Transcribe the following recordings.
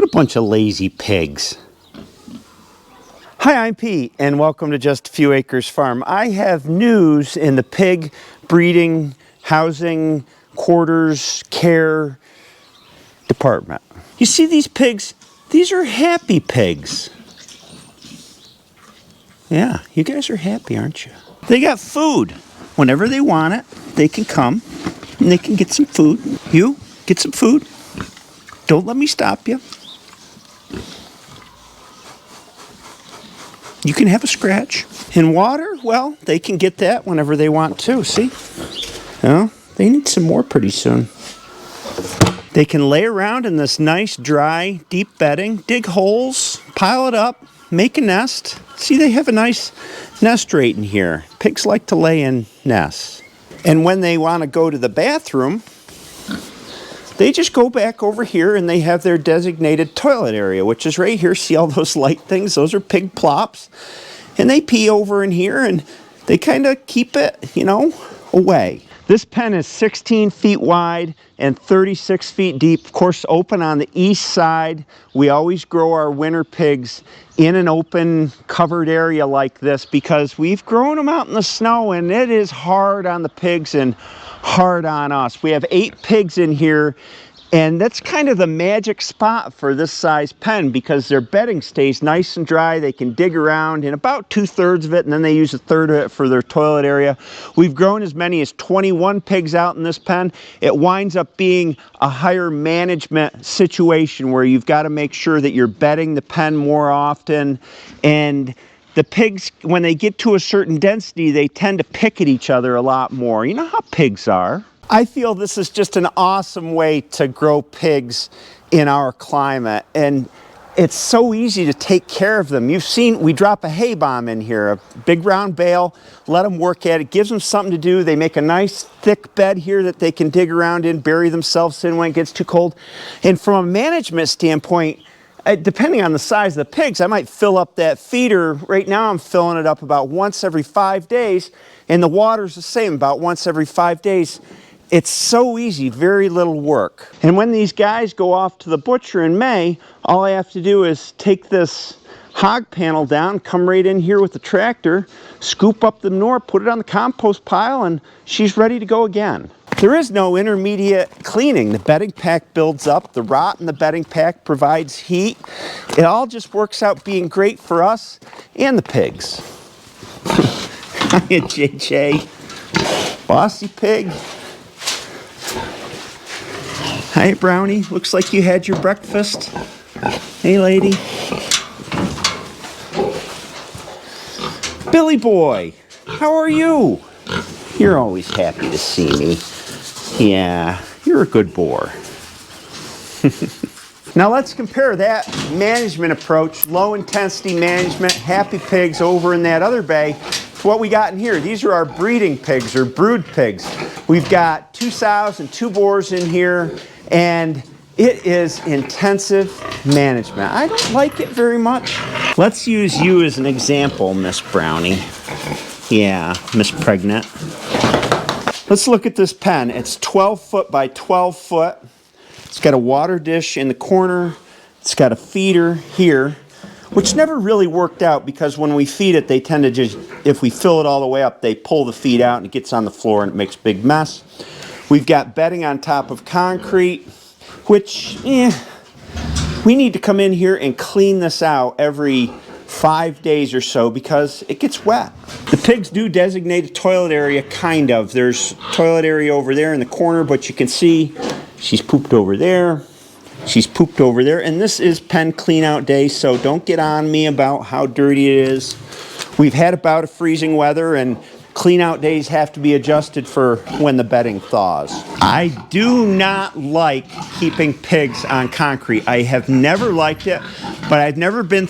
What a bunch of lazy pigs. Hi, I'm Pete, and welcome to Just a Few Acres Farm. I have news in the pig breeding, housing, quarters, care department. You see these pigs? These are happy pigs. Yeah, you guys are happy, aren't you? They got food. Whenever they want it, they can come and they can get some food. You, get some food. Don't let me stop you. You can have a scratch. And water, well, they can get that whenever they want to, see? Well, they need some more pretty soon. They can lay around in this nice, dry, deep bedding, dig holes, pile it up, make a nest. See, they have a nice nest right in here. Pigs like to lay in nests. And when they want to go to the bathroom, they just go back over here and they have their designated toilet area, which is right here. See all those light things? Those are pig plops. And they pee over in here and they kind of keep it, you know, away. This pen is 16 feet wide and 36 feet deep. Of course, open on the east side. We always grow our winter pigs in an open, covered area like this because we've grown them out in the snow and it is hard on the pigs and hard on us. We have 8 pigs in here, and that's kind of the magic spot for this size pen because their bedding stays nice and dry. They can dig around in about 2/3 of it, and then they use 1/3 of it for their toilet area. We've grown as many as 21 pigs out in this pen. It winds up being a higher management situation where you've got to make sure that you're bedding the pen more often, and the pigs, when they get to a certain density, they tend to pick at each other a lot more. You know how pigs are. I feel this is just an awesome way to grow pigs in our climate, and it's so easy to take care of them. You've seen, we drop a hay bomb in here, a big round bale, let them work at it, gives them something to do. They make a nice thick bed here that they can dig around in, bury themselves in when it gets too cold. And from a management standpoint, depending on the size of the pigs, I might fill up that feeder. Right now I'm filling it up about once every 5 days, and the water's the same, about once every 5 days. It's so easy, very little work. And when these guys go off to the butcher in May, all I have to do is take this hog panel down, come right in here with the tractor, scoop up the manure, put it on the compost pile, and she's ready to go again. There is no intermediate cleaning. The bedding pack builds up. The rot in the bedding pack provides heat. It all just works out being great for us and the pigs. Hiya, JJ. Bossy pig. Hi, Brownie. Looks like you had your breakfast. Hey, lady. Billy boy, how are you? You're always happy to see me. Yeah, you're a good boar. Now let's compare that management approach, low intensity management, happy pigs over in that other bay, to what we got in here. These are our breeding pigs or brood pigs. We've got 2 sows and 2 boars in here, and it is intensive management. I don't like it very much. Let's use you as an example, Miss Brownie. Yeah, Miss Pregnant. Let's look at this pen. It's 12 foot by 12 foot. It's got a water dish in the corner. It's got a feeder here, which never really worked out because when we feed it, they tend to just, if we fill it all the way up, they pull the feed out and it gets on the floor and it makes a big mess. We've got bedding on top of concrete, which, we need to come in here and clean this out every 5 days or so because it gets wet. The pigs do designate a toilet area, kind of. There's toilet area over there in the corner, but you can see she's pooped over there. She's pooped over there. And this is pen clean out day, so don't get on me about how dirty it is. We've had about a freezing weather, and clean out days have to be adjusted for when the bedding thaws. I do not like keeping pigs on concrete. I have never liked it, but I've never been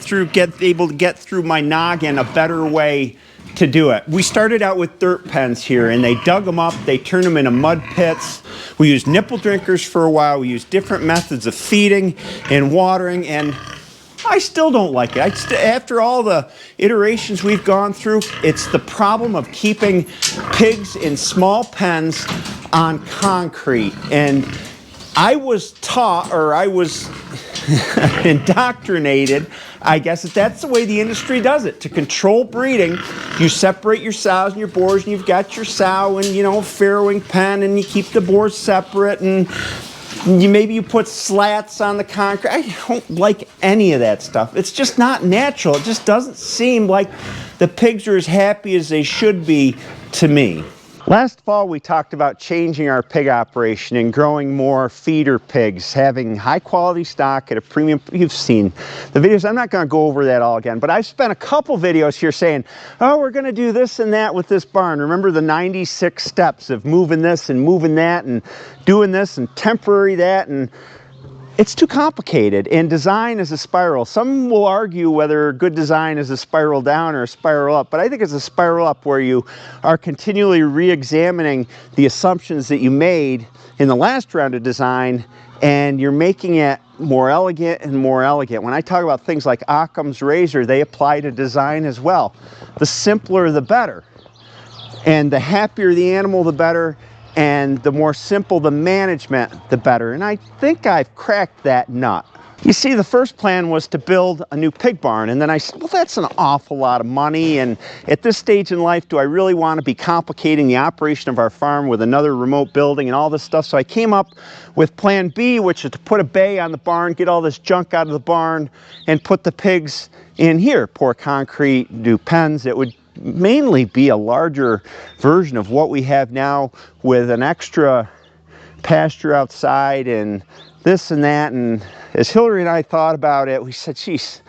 able to get through my noggin a better way to do it. We started out with dirt pens here, and they dug them up, they turned them into mud pits. We used nipple drinkers for a while. We used different methods of feeding and watering, and I still don't like it. After all the iterations we've gone through, it's the problem of keeping pigs in small pens on concrete. And I was taught, or I was indoctrinated, I guess, that's the way the industry does it. To control breeding, you separate your sows and your boars, and you've got your sow and, you know, farrowing pen, and you keep the boars separate, and maybe you put slats on the concrete. I don't like any of that stuff. It's just not natural. It just doesn't seem like the pigs are as happy as they should be to me. Last fall, we talked about changing our pig operation and growing more feeder pigs, having high quality stock at a premium. You've seen the videos. I'm not going to go over that all again, but I've spent a couple videos here saying, oh, we're going to do this and that with this barn. Remember the 96 steps of moving this and moving that and doing this and temporary that, and it's too complicated, and design is a spiral. Some will argue whether good design is a spiral down or a spiral up, but I think it's a spiral up where you are continually re-examining the assumptions that you made in the last round of design, and you're making it more elegant and more elegant. When I talk about things like Occam's razor, they apply to design as well. The simpler, the better. And the happier the animal, the better. And the more simple the management, the better. And I think I've cracked that nut. You see, the first plan was to build a new pig barn, and then I said, well, that's an awful lot of money, and at this stage in life, do I really want to be complicating the operation of our farm with another remote building and all this stuff? So I came up with plan B, which is to put a bay on the barn, get all this junk out of the barn, and put the pigs in here, pour concrete, do pens. It would mainly be a larger version of what we have now, with an extra pasture outside and this and that. And as Hillary and I thought about it, we said, geez,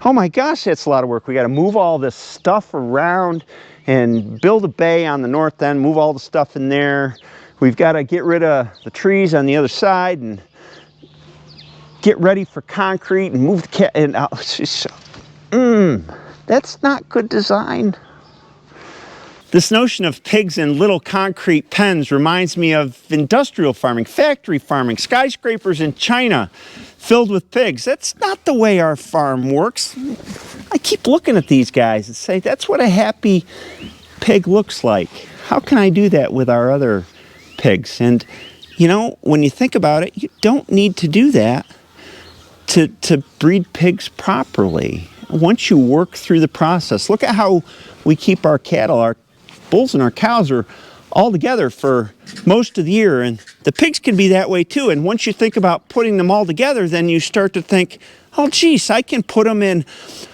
oh my gosh, that's a lot of work. We got to move all this stuff around and build a bay on the north end, move all the stuff in there. We've got to get rid of the trees on the other side and get ready for concrete and move the cat. And that's not good design. This notion of pigs in little concrete pens reminds me of industrial farming, factory farming, skyscrapers in China filled with pigs. That's not the way our farm works. I keep looking at these guys and say, that's what a happy pig looks like. How can I do that with our other pigs? And, you know, when you think about it, you don't need to do that to breed pigs properly. Once you work through the process, look at how we keep our cattle, our bulls and our cows are all together for most of the year, and the pigs can be that way too. And once you think about putting them all together, then you start to think, oh geez, I can put them in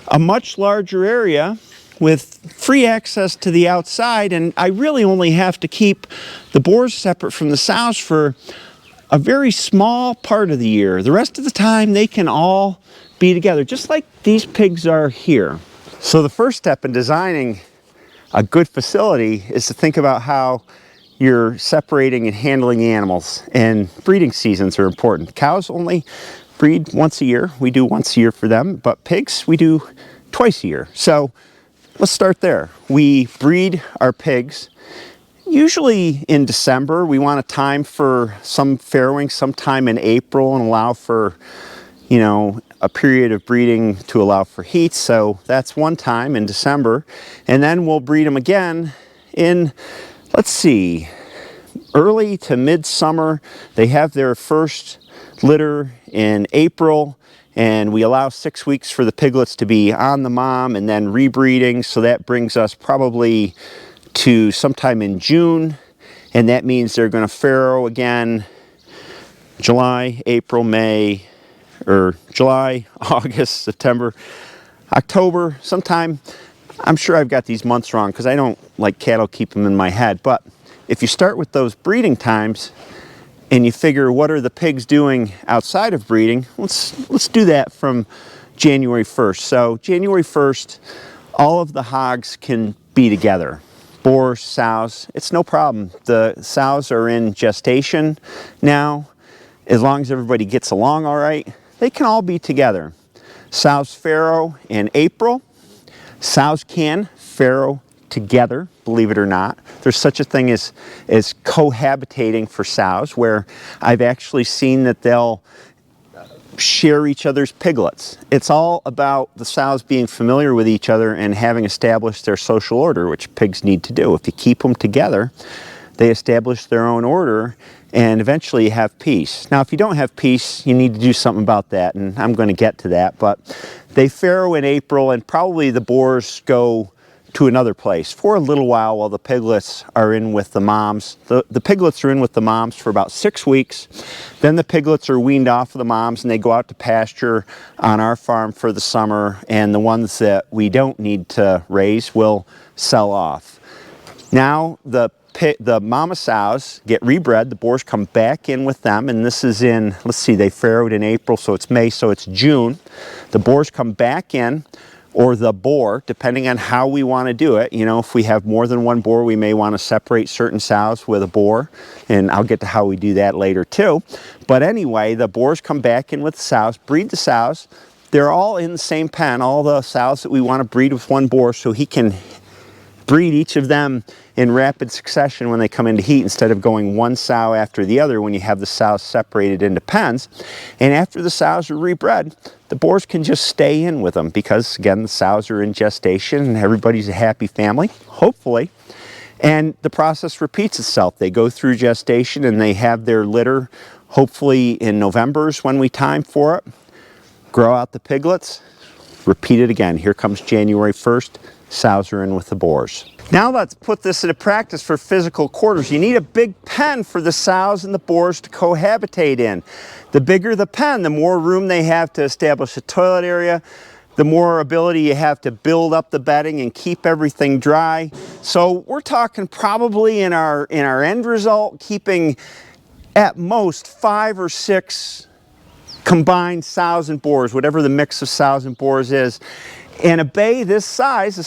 a much larger area with free access to the outside, and I really only have to keep the boars separate from the sows for a very small part of the year. The rest of the time they can all be together, just like these pigs are here. So the first step in designing a good facility is to think about how you're separating and handling animals, and breeding seasons are important. Cows only breed once a year. We do once a year for them, but pigs we do twice a year. So let's start there. We breed our pigs usually in December. We want a time for some farrowing sometime in April and allow for, you know, a period of breeding to allow for heat. So that's one time in December. And then we'll breed them again in, let's see, early to midsummer. They have their first litter in April, and we allow 6 weeks for the piglets to be on the mom and then rebreeding. So that brings us probably to sometime in June. And that means they're going to farrow again July, April, May, or July, August, September, October, sometime. I'm sure I've got these months wrong because I don't like cattle keep them in my head. But if you start with those breeding times and you figure what are the pigs doing outside of breeding, let's do that from January 1st. So January 1st, all of the hogs can be together. Boars, sows, it's no problem. The sows are in gestation now. As long as everybody gets along all right, they can all be together. Sows farrow in April. Sows can farrow together, believe it or not. There's such a thing as cohabitating for sows, where I've actually seen that they'll share each other's piglets. It's all about the sows being familiar with each other and having established their social order, which pigs need to do. If you keep them together, they establish their own order, and eventually you have peace. Now if you don't have peace, you need to do something about that, and I'm going to get to that. But they farrow in April, and probably the boars go to another place for a little while the piglets are in with the moms. The piglets are in with the moms for about 6 weeks. Then the piglets are weaned off of the moms and they go out to pasture on our farm for the summer, and the ones that we don't need to raise will sell off. Now the mama sows get rebred, the boars come back in with them, and this is in, let's see, they farrowed in April, so it's May, so it's June. The boars come back in, or the boar, depending on how we want to do it. You know, if we have more than one boar, we may want to separate certain sows with a boar, and I'll get to how we do that later too. But anyway, the boars come back in with the sows, breed the sows. They're all in the same pen, all the sows that we want to breed with one boar, so he can breed each of them in rapid succession when they come into heat, instead of going one sow after the other when you have the sows separated into pens. And after the sows are rebred, the boars can just stay in with them, because again, the sows are in gestation and everybody's a happy family, hopefully. And the process repeats itself. They go through gestation and they have their litter, hopefully in November's when we time for it, grow out the piglets, repeat it again. Here comes January 1st, sows are in with the boars. Now let's put this into practice for physical quarters. You need a big pen for the sows and the boars to cohabitate in. The bigger the pen, the more room they have to establish a toilet area, the more ability you have to build up the bedding and keep everything dry. So we're talking probably in our end result, keeping at most 5 or 6 combined sows and boars, whatever the mix of sows and boars is. And a bay this size, the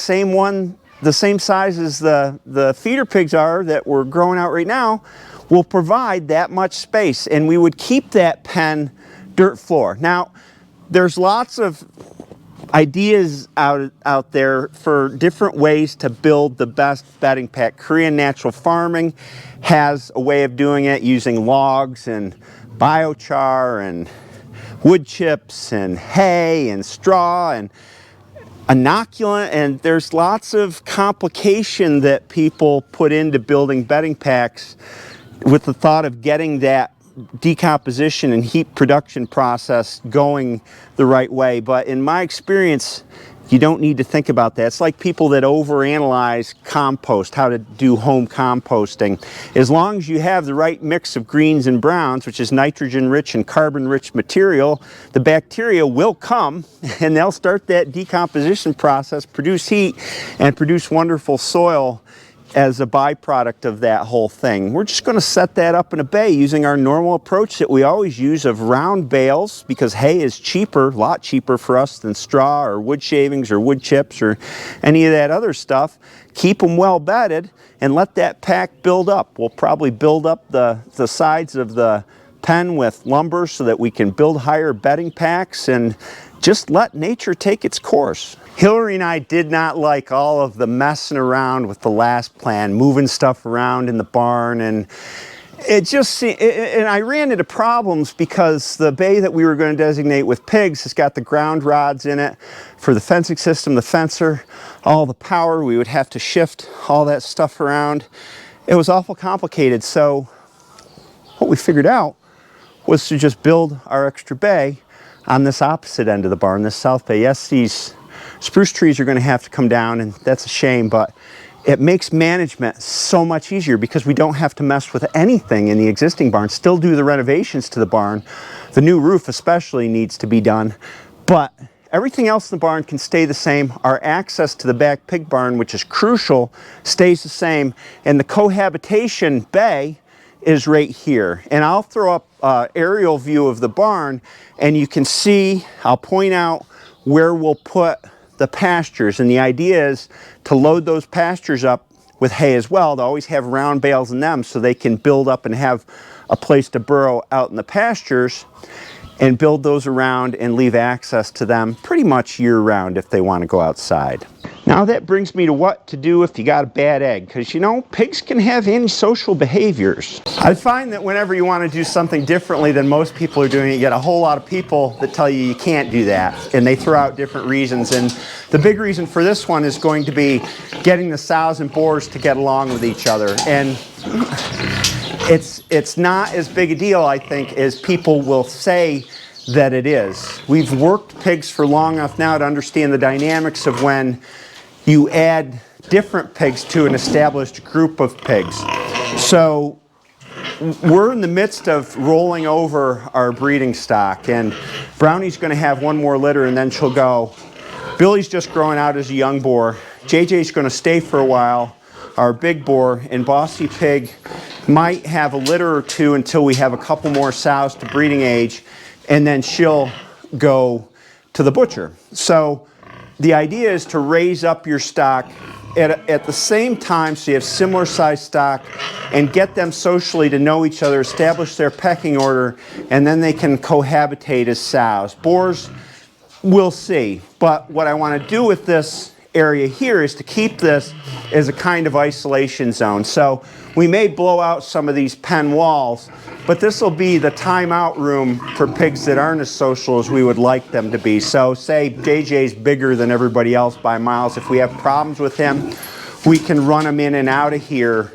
same size as the feeder pigs are that we're growing out right now, will provide that much space, and we would keep that pen dirt floor. Now, there's lots of ideas out there for different ways to build the best bedding pack. Korean natural farming has a way of doing it using logs and biochar and wood chips and hay and straw and inoculant, and there's lots of complication that people put into building bedding packs with the thought of getting that decomposition and heat production process going the right way. But in my experience, you don't need to think about that. It's like people that overanalyze compost, how to do home composting. As long as you have the right mix of greens and browns, which is nitrogen-rich and carbon-rich material, the bacteria will come and they'll start that decomposition process, produce heat, and produce wonderful soil as a byproduct of that whole thing. We're just going to set that up in a bay using our normal approach that we always use of round bales, because hay is cheaper, a lot cheaper for us than straw or wood shavings or wood chips or any of that other stuff. Keep them well bedded and let that pack build up. We'll probably build up the sides of the pen with lumber so that we can build higher bedding packs, and just let nature take its course. Hillary and I did not like all of the messing around with the last plan, moving stuff around in the barn, and it just and I ran into problems because the bay that we were going to designate with pigs has got the ground rods in it for the fencing system, the fencer, all the power. We would have to shift all that stuff around. It was awful complicated, so what we figured out was to just build our extra bay on this opposite end of the barn, this south bay. Yes, these spruce trees are going to have to come down, and that's a shame, but it makes management so much easier because we don't have to mess with anything in the existing barn. Still do the renovations to the barn. The new roof especially needs to be done, but everything else in the barn can stay the same. Our access to the back pig barn, which is crucial, stays the same, and the cohabitation bay is right here. And I'll throw up an aerial view of the barn, and you can see, I'll point out where we'll put the pastures, and the idea is to load those pastures up with hay as well, to always have round bales in them so they can build up and have a place to burrow out in the pastures, and build those around and leave access to them pretty much year-round if they want to go outside. Now that brings me to what to do if you got a bad egg, because you know, pigs can have antisocial behaviors. I find that whenever you want to do something differently than most people are doing it, you get a whole lot of people that tell you you can't do that, and they throw out different reasons. And the big reason for this one is going to be getting the sows and boars to get along with each other. And it's not as big a deal, I think, as people will say that it is. We've worked pigs for long enough now to understand the dynamics of when you add different pigs to an established group of pigs. So we're in the midst of rolling over our breeding stock, and Brownie's going to have one more litter and then she'll go. Billy's just growing out as a young boar. JJ's going to stay for a while, our big boar, and Bossy Pig might have a litter or two until we have a couple more sows to breeding age, and then she'll go to the butcher. So the idea is to raise up your stock at the same time, so you have similar size stock, and get them socially to know each other, establish their pecking order, and then they can cohabitate as sows. Boars, we'll see. But what I want to do with this area here is to keep this as a kind of isolation zone. So we may blow out some of these pen walls, but this will be the timeout room for pigs that aren't as social as we would like them to be. So say JJ's bigger than everybody else by miles. If we have problems with him, we can run him in and out of here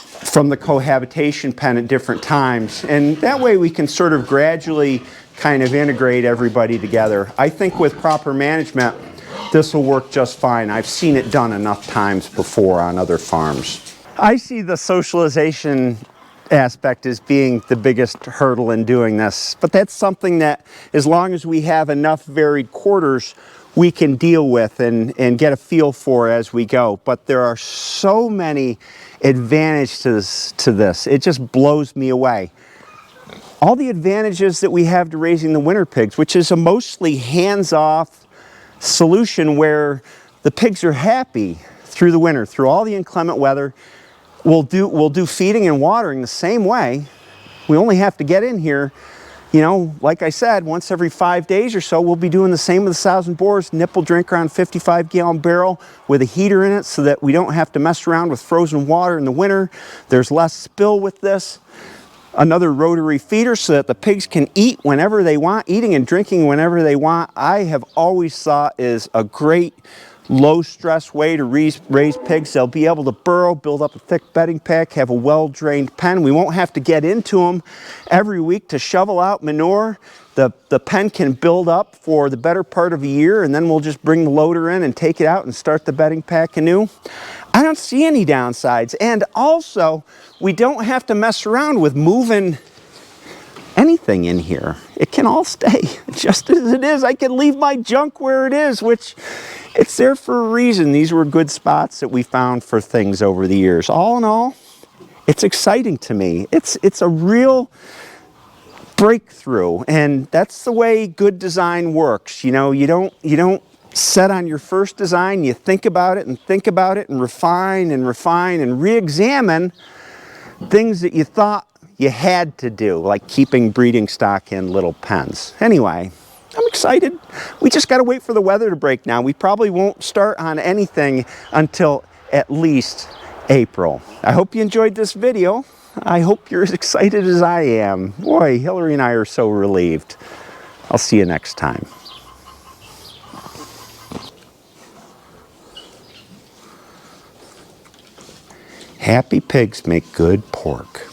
from the cohabitation pen at different times. And that way we can sort of gradually kind of integrate everybody together. I think with proper management, this will work just fine. I've seen it done enough times before on other farms. I see the socialization aspect as being the biggest hurdle in doing this, but that's something that, as long as we have enough varied quarters, we can deal with and get a feel for as we go. But there are so many advantages to this. It just blows me away. All the advantages that we have to raising the winter pigs, which is a mostly hands-off solution where the pigs are happy through the winter, through all the inclement weather. We'll do feeding and watering the same way. We only have to get in here, you know, like I said, once every 5 days or so. We'll be doing the same with the sows and boars. Nipple drinker on 55-gallon barrel with a heater in it so that we don't have to mess around with frozen water in the winter. There's less spill with this. Another rotary feeder so that the pigs can eat whenever they want, eating and drinking whenever they want. I have always thought is a great low-stress way to raise pigs. They'll be able to burrow, build up a thick bedding pack, have a well-drained pen. We won't have to get into them every week to shovel out manure. The pen can build up for the better part of a year, and then we'll just bring the loader in and take it out and start the bedding pack anew. I don't see any downsides. And also, we don't have to mess around with moving anything in here. It can all stay just as it is. I can leave my junk where it is, which it's there for a reason. These were good spots that we found for things over the years. All in all, it's exciting to me. It's a real breakthrough, and that's the way good design works. You know, you don't set on your first design. You think about it and refine and re-examine things that you thought you had to do, like keeping breeding stock in little pens. Anyway, I'm excited. We just got to wait for the weather to break now. We probably won't start on anything until at least April. I hope you enjoyed this video. I hope you're as excited as I am. Boy, Hillary and I are so relieved. I'll see you next time. Happy pigs make good pork.